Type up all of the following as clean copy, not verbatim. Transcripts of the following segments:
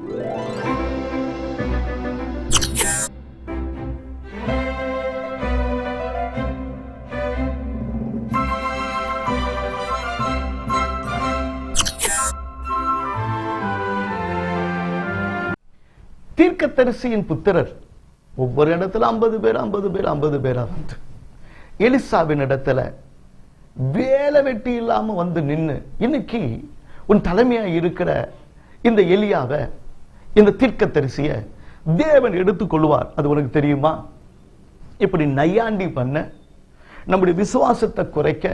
தீர்க்கதரிசியின் புத்திரர் ஒவ்வொரு இடத்துல 50 பேரா வந்து எலிசாவின் இடத்துல வேலை வெட்டி இல்லாம வந்து நின்னு, இன்னைக்கு உன் தலைமையா இருக்கிற இந்த எலியாவை, இந்த தீர்க்கதரிசிய தேவன் எடுத்துக் கொள்வார். அது உனக்கு தெரியுமா? இப்படி நையாண்டி பண்ண, நம்முடைய விசுவாசத்தை குறைக்க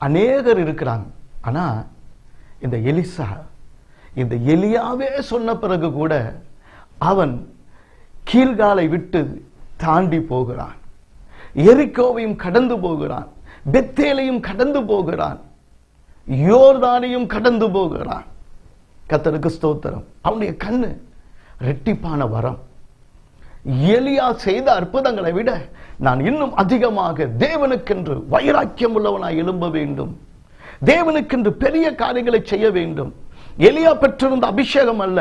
அநேகர் இருக்கிறாங்க. ஆனா இந்த எலிசா, இந்த எலியாவே சொன்ன பிறகு கூட அவன் கீழ்காலை விட்டு தாண்டி போகிறான், எரிகோவையும் கடந்து போகிறான், பெத்தேலையும் கடந்து போகிறான், யோர்தானையும் கடந்து போகிறான். கர்த்தருக்கு ஸ்தோத்திரம். அவனுடைய கண்ணு இரட்டிப்பான வரம். எலியா செய்த அற்புதங்களை விட நான் இன்னும் அதிகமாக தேவனுக்கென்று வைராக்கியம் உள்ளவனாய் எழும்ப வேண்டும், தேவனுக்கென்று பெரிய காரியங்களை செய்ய வேண்டும். எலியா பெற்றிருந்த அபிஷேகம் அல்ல,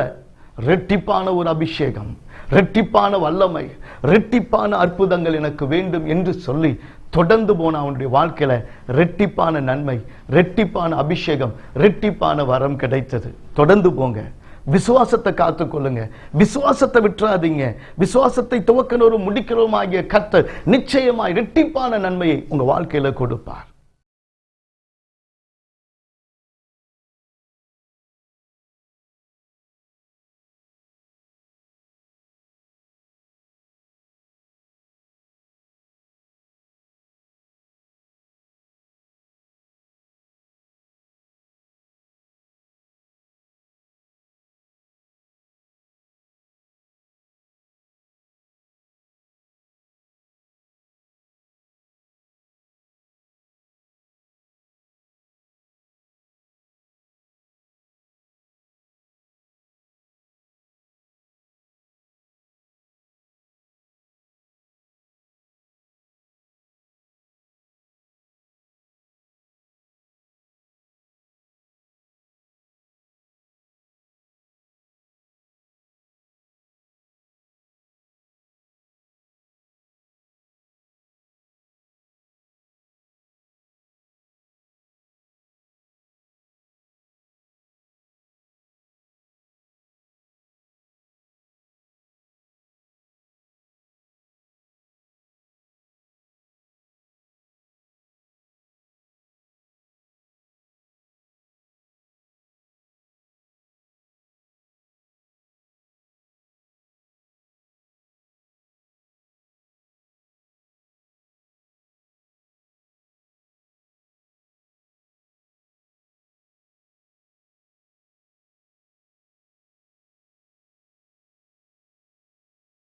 இரட்டிப்பான ஒரு அபிஷேகம், இரட்டிப்பான வல்லமை, இரட்டிப்பான அற்புதங்கள் எனக்கு வேண்டும் என்று சொல்லி தொடர்ந்து போன அவனுடைய வாழ்க்கையில இரட்டிப்பான நன்மை, இரட்டிப்பான அபிஷேகம், இரட்டிப்பான வரம் கிடைத்தது. தொடர்ந்து போங்க, விசுவாசத்தை காத்துக்கொள்ளுங்க, விசுவாசத்தை விட்டுறாதீங்க. விசுவாசத்தை துவக்கனரும் முடிக்கிறோம் ஆகிய கர்த்தர் நிச்சயமாய் இரட்டிப்பான நன்மையை உங்க வாழ்க்கையில கொடுப்பார்.